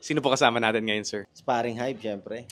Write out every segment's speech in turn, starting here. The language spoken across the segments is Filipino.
Sino po kasama natin ngayon, sir? Sparring Hype, syempre.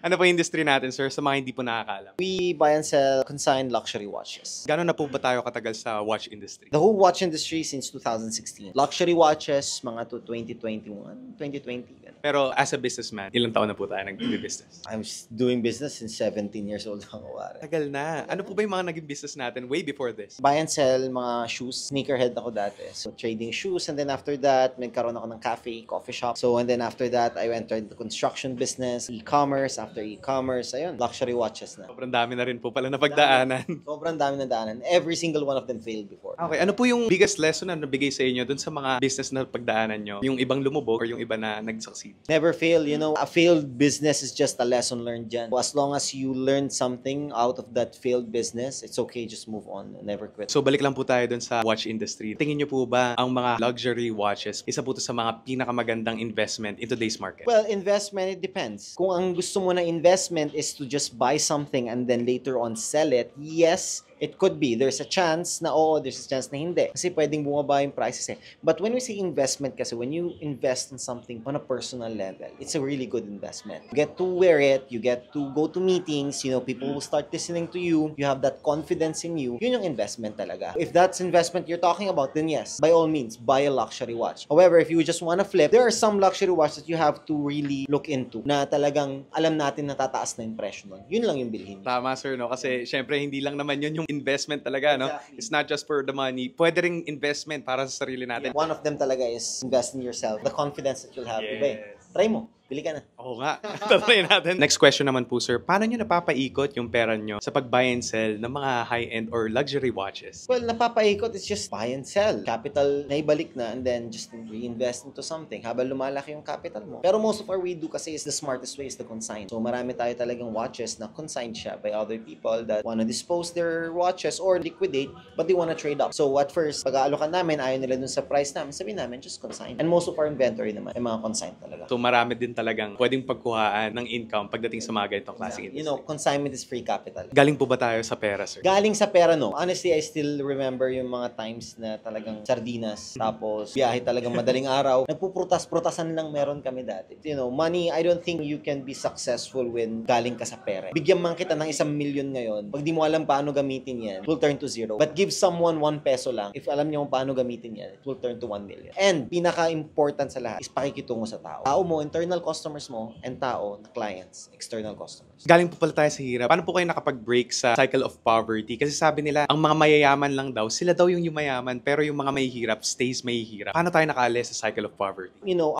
Ano po yung industry natin, sir, sa mga hindi po nakakalam? We buy and sell consigned luxury watches. Gano'n na po ba tayo katagal sa watch industry? The whole watch industry since 2016. Luxury watches, mga to 2021, 2020. Ganun. Pero as a businessman, ilang taon na po tayo nag-business? I'm doing business since 17 years old ako. Pare. Tagal na. Ano po ba yung mga naging business natin way before this? Buy and sell mga shoes. Sneakerhead ako dati. So, trading shoes. And then after that, nagkaroon ako ng cafe, coffee shop. So, and then after that, I entered the construction business, e-commerce. After e-commerce, ayun, luxury watches na. Sobrang dami na rin po pala na pagdaanan. Sobrang dami na daanan. Every single one of them failed before. Okay, ano po yung biggest lesson na nabigay sa inyo dun sa mga business na pagdaanan nyo? Yung ibang lumubog or yung iba na nag-succeed? Never fail. You know, a failed business is just a lesson learned dyan. As long as you learn something out of that failed business, it's okay, just move on. Never quit. So balik lang po tayo dun sa watch industry. Tingin nyo po ba ang mga luxury watches, isa po to sa mga pinakamagandang investment in today's market? Well, investment, it depends. Kung ang gusto mo na investment is to just buy something and then later on sell it, yes, it could be. There's a chance na oo, there's a chance na hindi. Kasi pwedeng bumaba yung prices eh. But when we say investment kasi, when you invest in something on a personal level, it's a really good investment. You get to wear it, you get to go to meetings, you know, people will start listening to you, you have that confidence in you. Yun yung investment talaga. If that's investment you're talking about, then yes, by all means, buy a luxury watch. However, if you just want to flip, there are some luxury watches that you have to really look into na talagang alam natin na tataas na yung presyo nun. Yun lang yung bilhin. Tama, sir, no? Kasi syempre hindi lang naman yun yung investment talaga, no? Exactly. It's not just for the money. Pwede ring investment para sa sarili natin. One of them talaga is invest in yourself. The confidence that you'll have. Yes. Diba eh? Try mo. Bili ka na. Oo nga. Tatuloy natin. Next question naman po, sir. Paano nyo napapaikot yung pera nyo sa pag-buy and sell ng mga high-end or luxury watches? Well, napapaikot, it's just buy and sell. Capital na ibalik na and then just reinvest into something habang lumalaki yung capital mo. Pero most of our we do kasi is the smartest way is the consign. So marami tayo talagang watches na consigned siya by other people that wanna dispose their watches or liquidate but they wanna trade up. So at first, pag-aalokan namin, ayaw nila dun sa price namin, sabihin namin, just consign. And most of our inventory naman ay mga consigned talaga. So marami din talagang pwedeng pagkuhaan ng income pagdating sa mga ganitong klaseng industry. You know, consignment is free capital. Galing po ba tayo sa pera, sir? Galing sa pera, no. Honestly, I still remember yung mga times na talagang sardinas, tapos biyahe talagang madaling araw. Nagpuprutas-prutasan lang meron kami dati. You know, money, I don't think you can be successful when galing ka sa pera. Bigyan man kita ng 1 million ngayon, pag di mo alam paano gamitin yan, it will turn to zero. But give someone 1 peso lang, if alam niya kung paano gamitin yan, it will turn to 1 million. And pinaka-important sa lahat is pakikitungo sa tao. Tao mo, internal customers mo, and tao na clients, external customers. Galing po pala tayo sa hirap. Paano po kayo nakapag-break sa cycle of poverty? Kasi sabi nila, ang mga mayayaman lang daw, sila daw yung mayaman, pero yung mga mahihirap stays mahihirap. Paano tayo nakaalis sa cycle of poverty? You know,